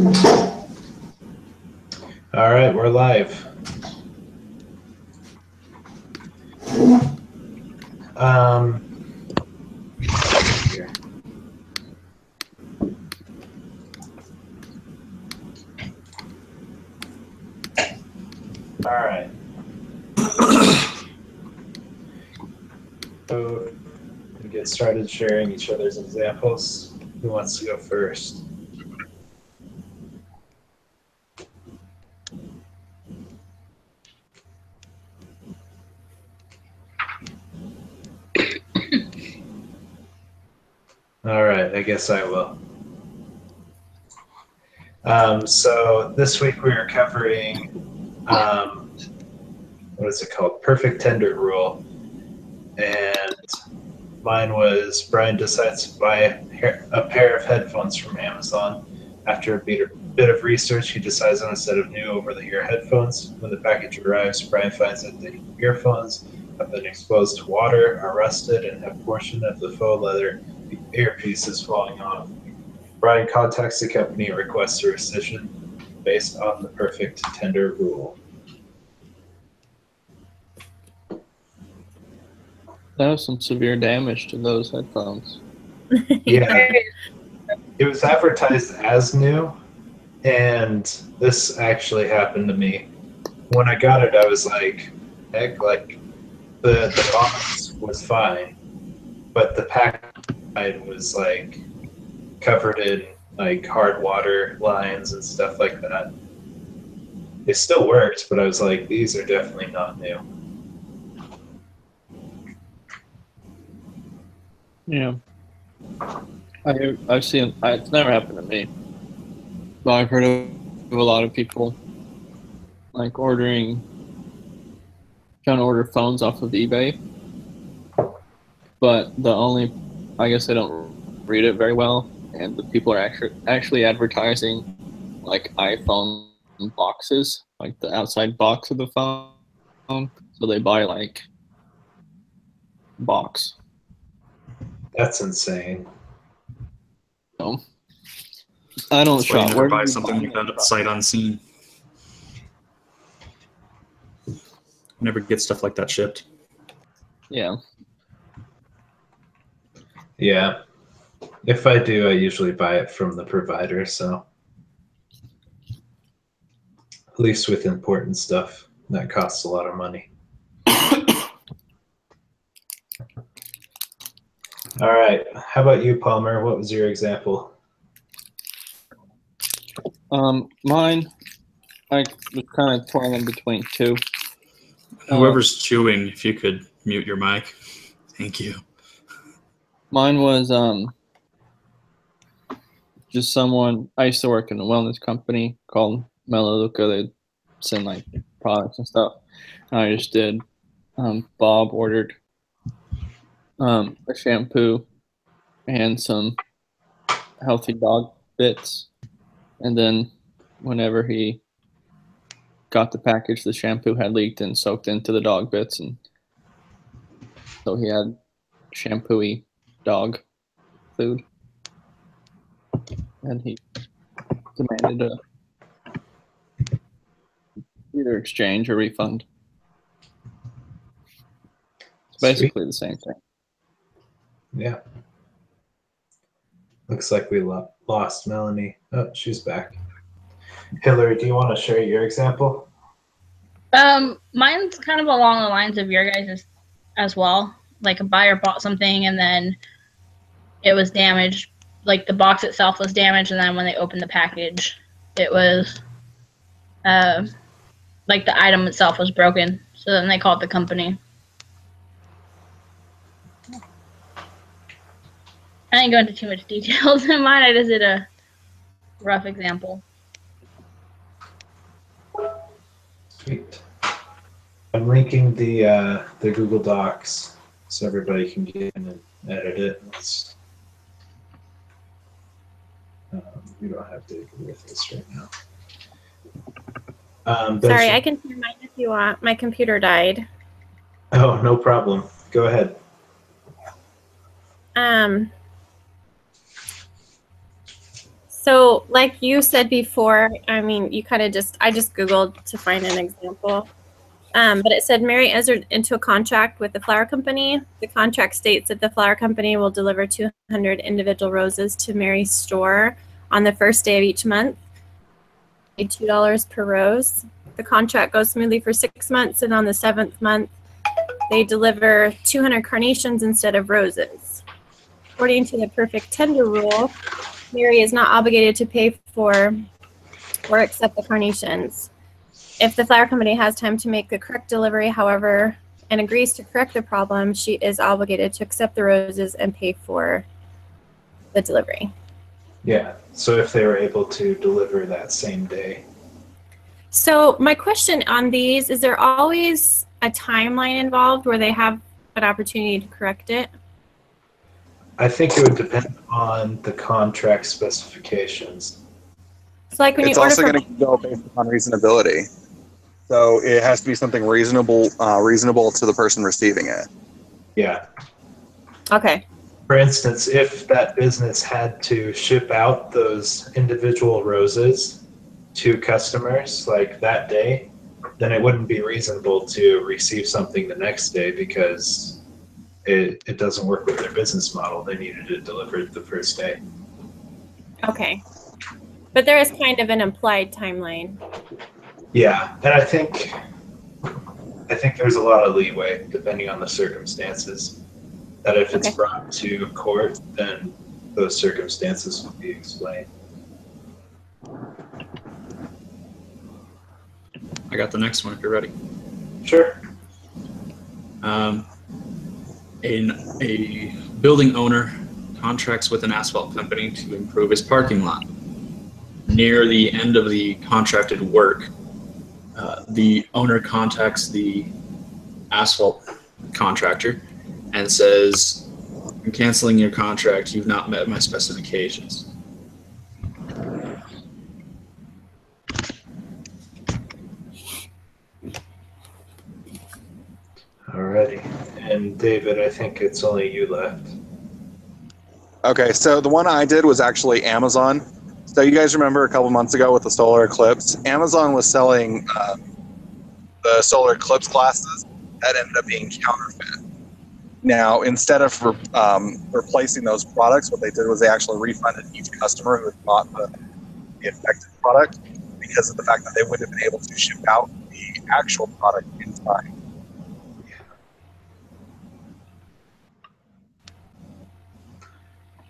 All right, we're live. Here. All right. So we get started sharing each other's examples. Who wants to go first? All right, I guess I will. So this week we are covering, what is it called? Perfect Tender Rule. And mine was Brian decides to buy a pair of headphones from Amazon. After a bit of research, he decides on a set of new over-the-ear headphones. When the package arrives, Brian finds that the earphones have been exposed to water, are rusted, and have a portion of the faux leather earpieces falling off. Brian contacts the company and requests a rescission based on the Perfect Tender Rule. That was some severe damage to those headphones. Yeah. It was advertised as new, and this actually happened to me. When I got it, I was like, heck, like, the box was fine, but the pack was, like, covered in, like, hard water lines and stuff like that. It still worked, but I was like, these are definitely not new. Yeah. I've seen, it's never happened to me, but I've heard of a lot of people like trying to order phones off of eBay, but I guess they don't read it very well, and the people are actually advertising like iPhone boxes, like the outside box of the phone, so they buy like box. That's insane. So I don't That's why you shop. never buy something like that sight unseen. Never get stuff like that shipped. Yeah. Yeah. If I do, I usually buy it from the provider, so at least with important stuff that costs a lot of money. All right. How about you, Palmer? What was your example? Mine, I was kind of torn in between two. Whoever's chewing, if you could mute your mic. Thank you. Mine was just someone. I used to work in a wellness company called Melaleuca. They'd send like products and stuff. And I just did. Bob ordered a shampoo and some healthy dog bits, and then whenever he got the package, the shampoo had leaked and soaked into the dog bits, and so he had shampooy dog food, and he demanded either exchange or refund. It's basically the same thing. Yeah. Looks like we lost Melanie. Oh, she's back. Hillary, do you want to share your example? Mine's kind of along the lines of your guys' as well. Like a buyer bought something and then it was damaged. Like the box itself was damaged, and then when they opened the package, it was like the item itself was broken. So then they called the company. I didn't go into too much details in mine. I just did a rough example. Sweet. I'm linking the Google Docs so everybody can get in and edit it. We don't have to agree with this right now. Sorry, I can share mine if you want. My computer died. Oh, no problem. Go ahead. So, like you said before, I mean, I just Googled to find an example. But it said Mary entered into a contract with the flower company. The contract states that the flower company will deliver 200 individual roses to Mary's store on the first day of each month. $2 per rose. The contract goes smoothly for 6 months, and on the 7th month, they deliver 200 carnations instead of roses. According to the perfect tender rule, Mary is not obligated to pay for or accept the carnations. If the flower company has time to make the correct delivery, however, and agrees to correct the problem, she is obligated to accept the roses and pay for the delivery. Yeah. So if they were able to deliver that same day. So my question on these, is there always a timeline involved where they have an opportunity to correct it? I think it would depend on the contract specifications. So like when It's you order also for going to go based upon reasonability. So it has to be something reasonable to the person receiving it. Yeah. Okay. For instance, if that business had to ship out those individual roses to customers like that day, then it wouldn't be reasonable to receive something the next day because it doesn't work with their business model. They needed it delivered the first day. Okay. But there is kind of an implied timeline. Yeah, and I think there's a lot of leeway depending on the circumstances. That if it's Okay. brought to court, then those circumstances will be explained. I got the next one if you're ready. Sure. A building owner contracts with an asphalt company to improve his parking lot. Near the end of the contracted work, the owner contacts the asphalt contractor and says, "I'm canceling your contract. You've not met my specifications." Alrighty. And David, I think it's only you left. Okay, so the one I did was actually Amazon. So you guys remember a couple months ago with the solar eclipse, Amazon was selling the solar eclipse glasses that ended up being counterfeit. Now, instead of replacing those products, what they did was they actually refunded each customer who had bought the affected product because of the fact that they wouldn't have been able to ship out the actual product in time.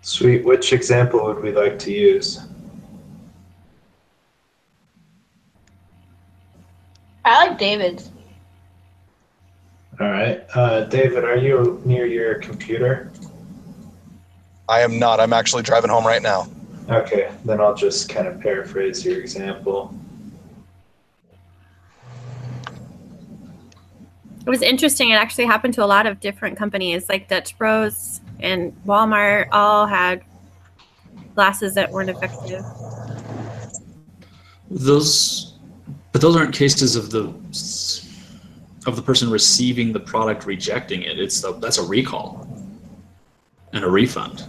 Sweet. Which example would we like to use? I like David's. All right. David, are you near your computer? I am not. I'm actually driving home right now. Okay, then I'll just kind of paraphrase your example. It was interesting. It actually happened to a lot of different companies, like Dutch Bros and Walmart all had glasses that weren't effective. Those aren't cases of the person receiving the product rejecting it. That's a recall and a refund.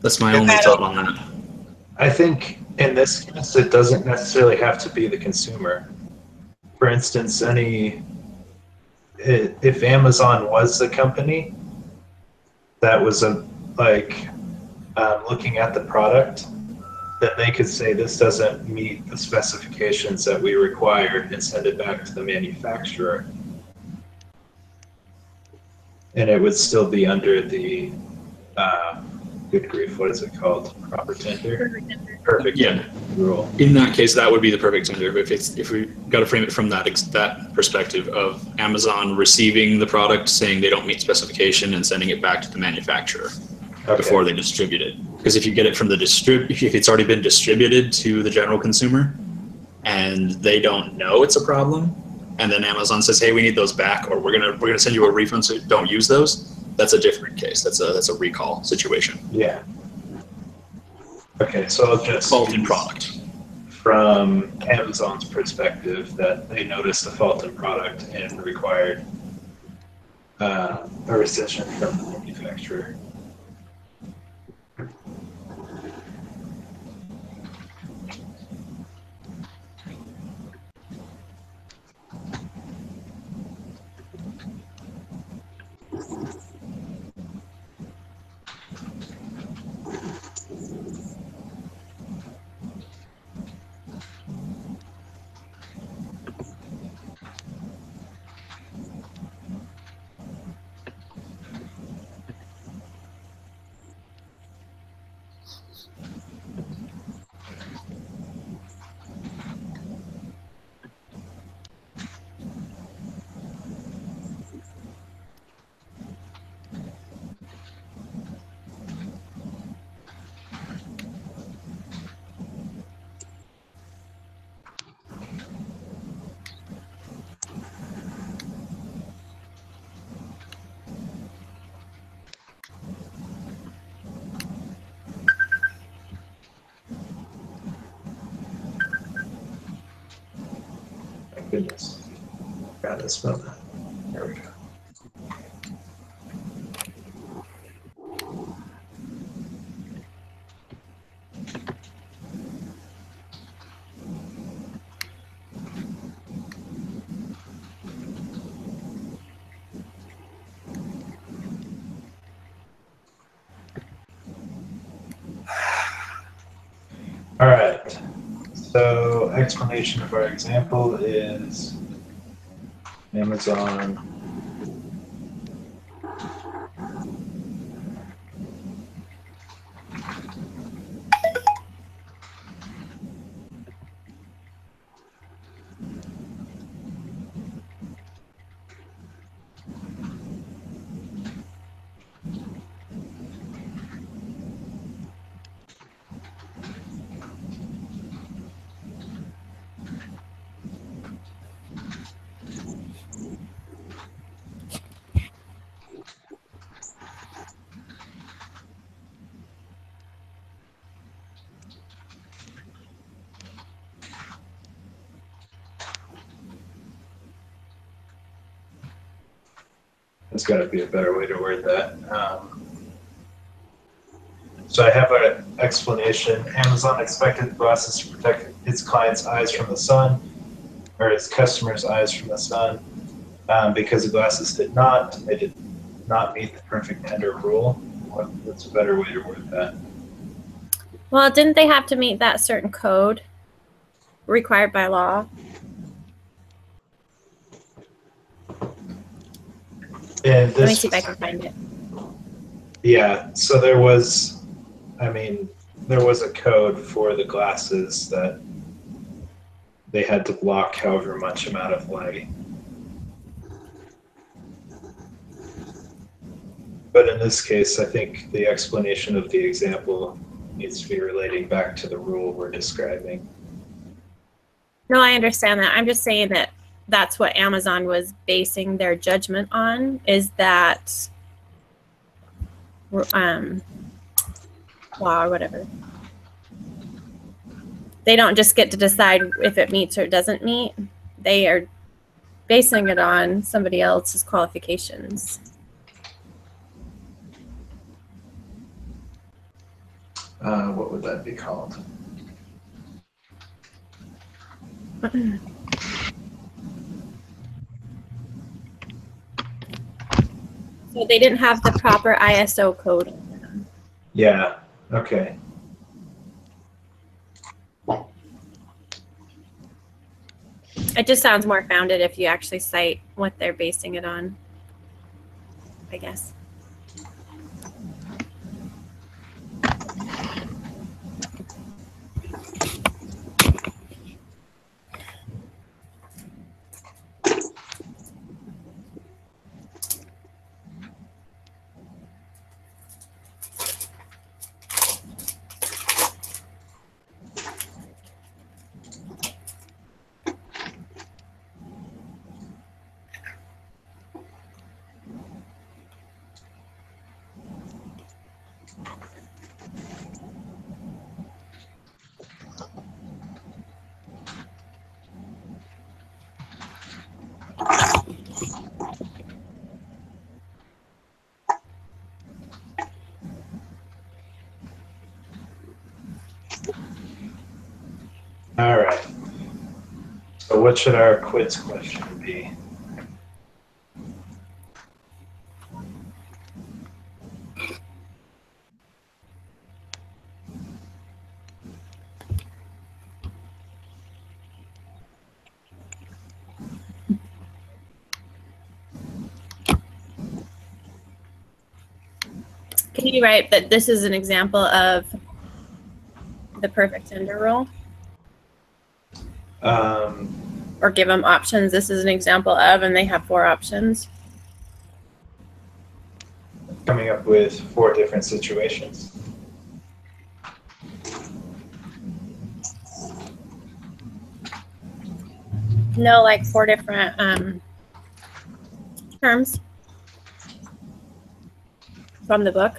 That's my only thought on that. I think in this case, it doesn't necessarily have to be the consumer. For instance, if Amazon was the company that was looking at the product, then they could say this doesn't meet the specifications that we require and send it back to the manufacturer. And it would still be under the good grief, what is it called? Proper tender? Perfect Yeah. rule. In that case, that would be the perfect tender. If we got to frame it from that perspective of Amazon receiving the product, saying they don't meet specification, and sending it back to the manufacturer before they distribute it. Because if you get it from if it's already been distributed to the general consumer, and they don't know it's a problem, and then Amazon says, "Hey, we need those back," or we're gonna send you a refund, so don't use those. That's a different case. That's a recall situation. Yeah. Okay, so I'll just Fault in product. From Amazon's perspective, that they noticed a fault in product and required a rescission from the manufacturer. My goodness. Gotta spell that. There we go. All right. So explanation of our example is Amazon There's got to be a better way to word that. So I have an explanation. Amazon expected glasses to protect its clients' eyes from the sun, or its customers' eyes from the sun. Because the glasses did not, they did not meet the perfect tender rule. What's a better way to word that? Well, didn't they have to meet that certain code required by law? And Let me this see if I can find it. Yeah, so there was, there was a code for the glasses that they had to block however much amount of light. But in this case, I think the explanation of the example needs to be relating back to the rule we're describing. No, I understand that. I'm just saying that that's what Amazon was basing their judgment on, is that law or whatever. They don't just get to decide if it meets or doesn't meet. They are basing it on somebody else's qualifications. What would that be called? So they didn't have the proper ISO code. Yeah, okay. It just sounds more founded if you actually cite what they're basing it on, I guess. All right. So what should our quiz question be? Can you write that this is an example of the perfect tender rule? Um, Or give them options. This is an example of, and they have 4 options. coming up with 4 different situations. No, like 4 different terms from the book.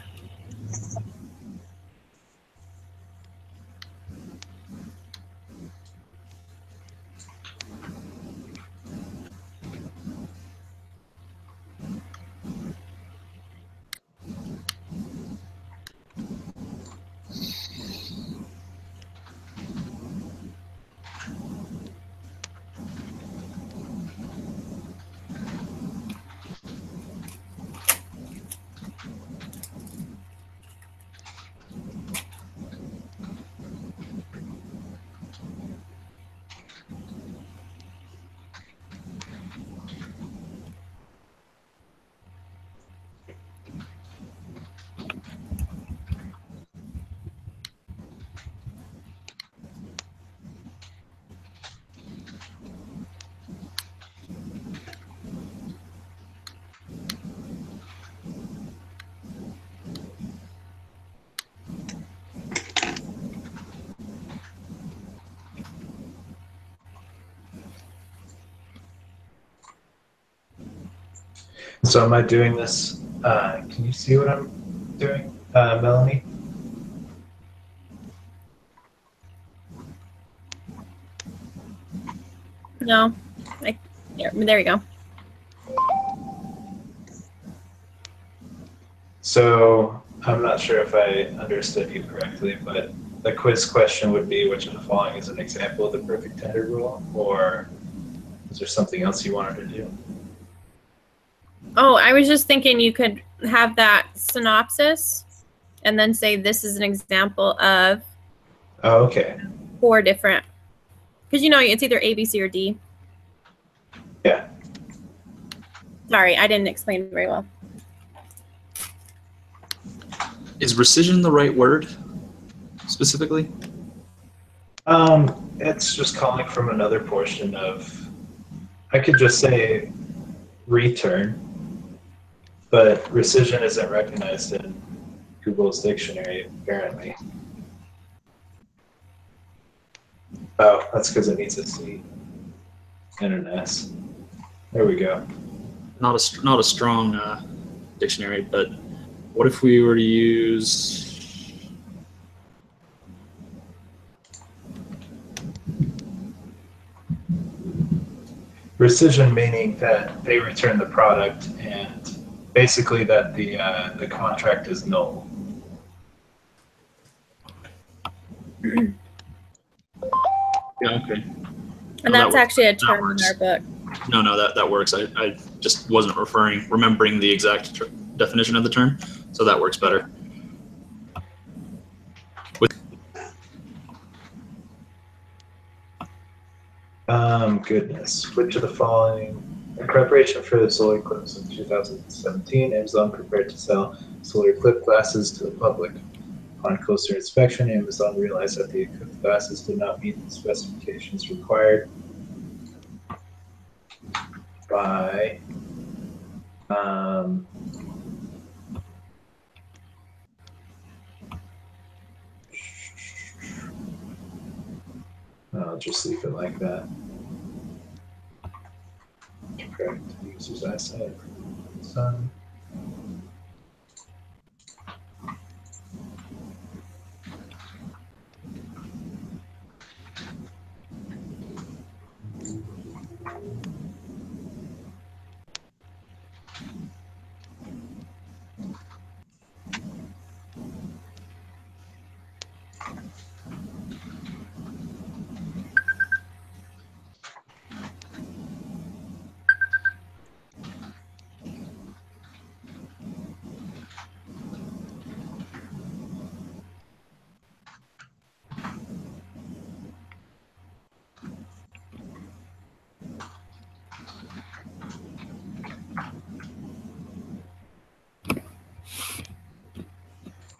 So am I doing this? Can you see what I'm doing, Melanie? No, like there you go. So I'm not sure if I understood you correctly, but the quiz question would be, which of the following is an example of the perfect tender rule, or is there something else you wanted to do? Oh, I was just thinking you could have that synopsis and then say this is an example of Oh, okay. 4 different, because it's either A, B, C, or D. Yeah. Sorry, I didn't explain very well. Is rescission the right word specifically? It's just calling from another portion of, I could just say return, but rescission isn't recognized in Google's dictionary, apparently. Oh, that's because it needs a C and an S. There we go. Not a strong dictionary, but what if we were to use Rescission meaning that they return the product and basically that the contract is null. Yeah, okay. And No, that's that actually a works. term in our book. No, that works. I just wasn't remembering the exact definition of the term, so that works better. Goodness. Which of the following, in preparation for the solar eclipse in 2017, Amazon prepared to sell solar clip glasses to the public. On closer inspection, Amazon realized that the equipped glasses did not meet the specifications required by I'll just leave it like that. Correct. User's eyesight. Sun.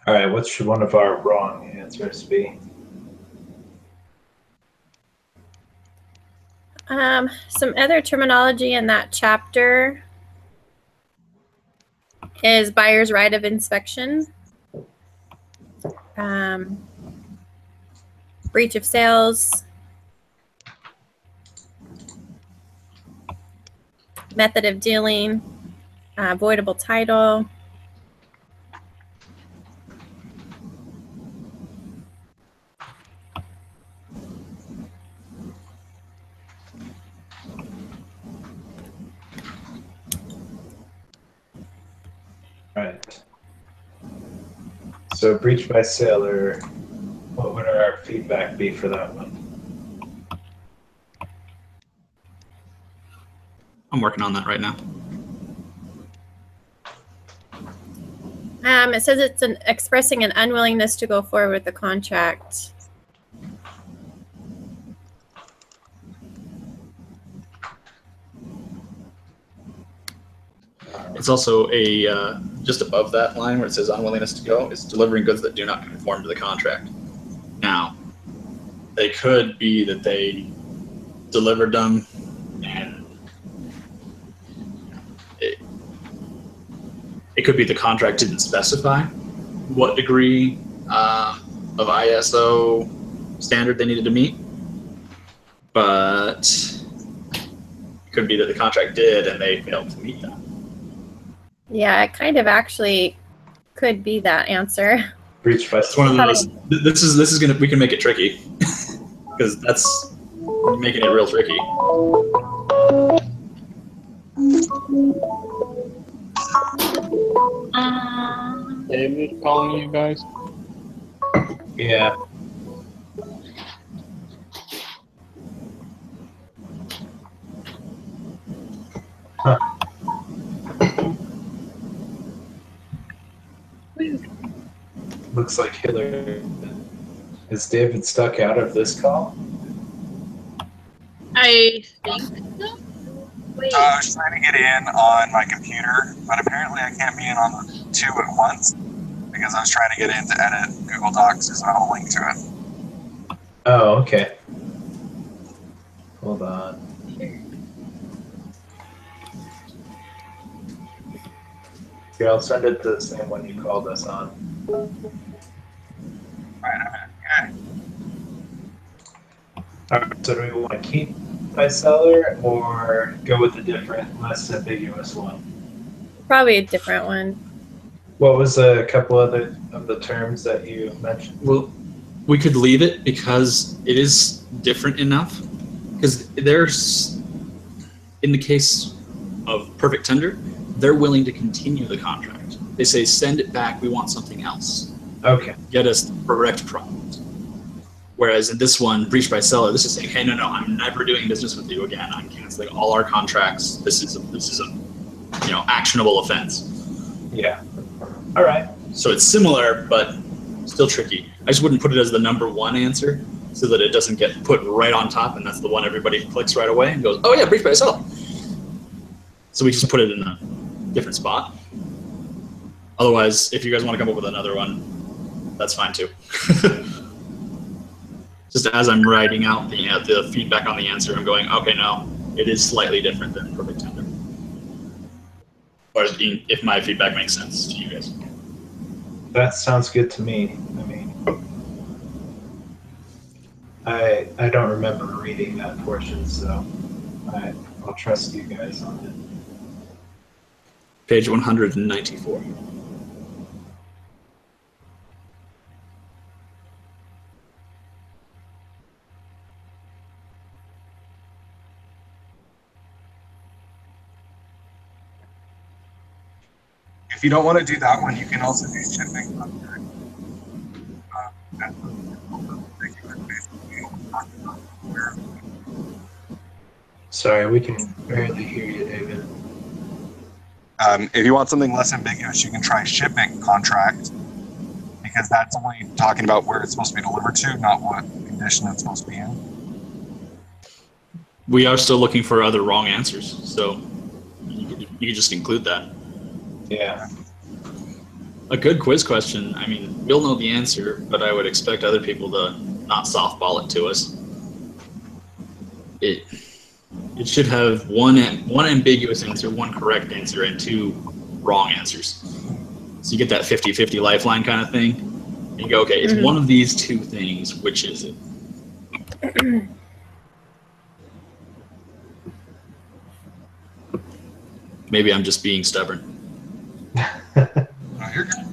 All right, what should one of our wrong answers be? Some other terminology in that chapter is buyer's right of inspection, breach of sales, method of dealing, voidable title. Right. So breach by sailor, what would our feedback be for that one? I'm working on that right now. It says it's expressing an unwillingness to go forward with the contract. It's also a just above that line where it says unwillingness to go. It's delivering goods that do not conform to the contract. Now, they could be that they delivered them and it could be the contract didn't specify what degree of ISO standard they needed to meet, but it could be that the contract did and they failed to meet that. Yeah, it kind of actually could be that answer. Breach by It's one of those. This is gonna. We can make it tricky because that's making it real tricky. David calling you guys. Yeah. Huh. Looks like Hillary. Is David stuck out of this call? I think so. Wait. I was trying to get in on my computer, but apparently I can't be in on the two at once because I was trying to get in to edit Google Docs. There's not a link to it. Oh, okay. Hold on. Here, I'll send it to the same one you called us on. Right, I'm in. Alright, so do we want to keep by seller or go with a different, less ambiguous one? Probably a different one. What was a couple other of the terms that you mentioned? Well, we could leave it because it is different enough. Because there's, in the case of perfect tender, they're willing to continue the contract. They say, send it back, we want something else. Okay. Get us the correct product. Whereas in this one, breach by seller, this is saying, hey, no, I'm never doing business with you again. I'm canceling all our contracts. This is a actionable offense. Yeah. All right. So it's similar, but still tricky. I just wouldn't put it as the number one answer so that it doesn't get put right on top and that's the one everybody clicks right away and goes, oh yeah, breach by seller. So we just put it in a different spot. Otherwise, if you guys want to come up with another one, that's fine too. Just as I'm writing out the feedback on the answer, I'm going, okay, no, it is slightly different than perfect tender. Or if my feedback makes sense to you guys. That sounds good to me. I mean, I don't remember reading that portion, so I'll trust you guys on it. Page 194. If you don't want to do that one, you can also do shipping contract. Sorry, we can barely hear you, David. If you want something less ambiguous, you can try shipping contract because that's only talking about where it's supposed to be delivered to, not what condition it's supposed to be in. We are still looking for other wrong answers, so you could just include that. Yeah. A good quiz question. I mean, we'll know the answer, but I would expect other people to not softball it to us. It should have one ambiguous answer, one correct answer, and 2 wrong answers. So you get that 50-50 lifeline kind of thing. And you go, okay, it's one of these 2 things. Which is it? Maybe I'm just being stubborn. You're good.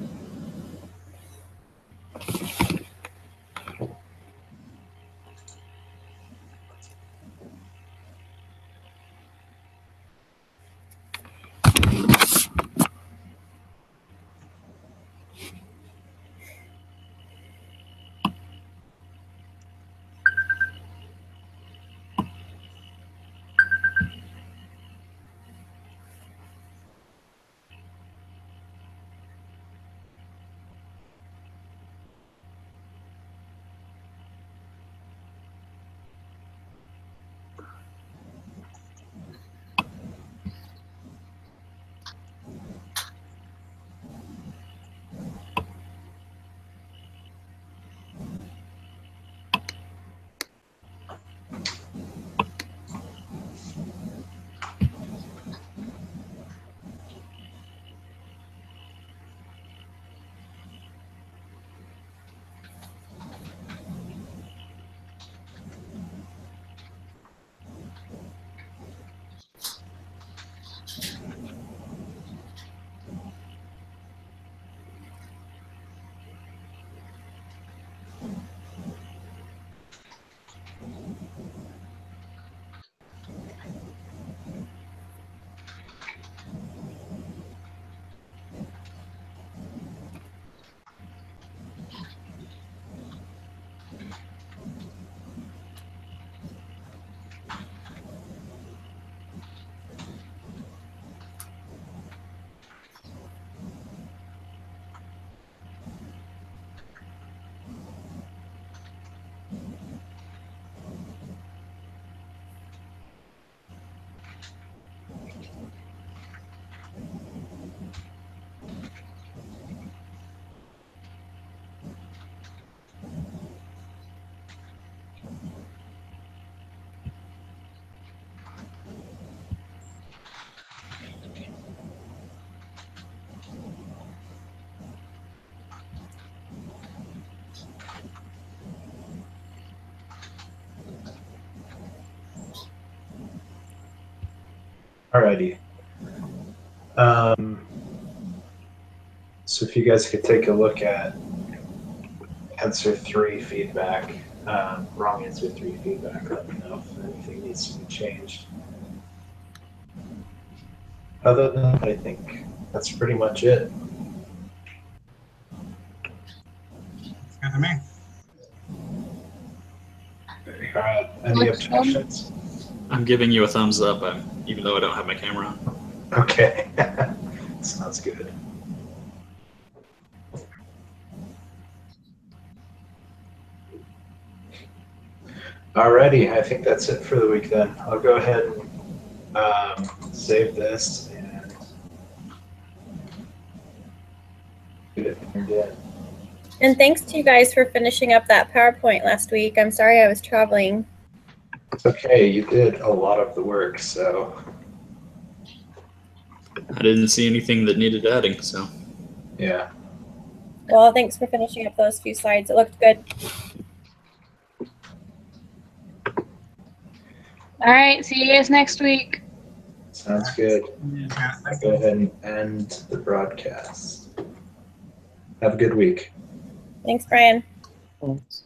Alrighty. So if you guys could take a look at answer 3 feedback, wrong answer 3 feedback, let me know if anything needs to be changed. Other than that, I think that's pretty much it. Good to me. Any objections? I'm giving you a thumbs up, even though I don't have my camera on. Okay. Sounds good. Alrighty, I think that's it for the week then. I'll go ahead and save this and get it turned in. And thanks to you guys for finishing up that PowerPoint last week. I'm sorry I was traveling. It's okay, you did a lot of the work, so. I didn't see anything that needed adding, so. Yeah. Well, thanks for finishing up those few slides. It looked good. All right. See you guys next week. Sounds good. I'll go ahead and end the broadcast. Have a good week. Thanks, Brian. Thanks.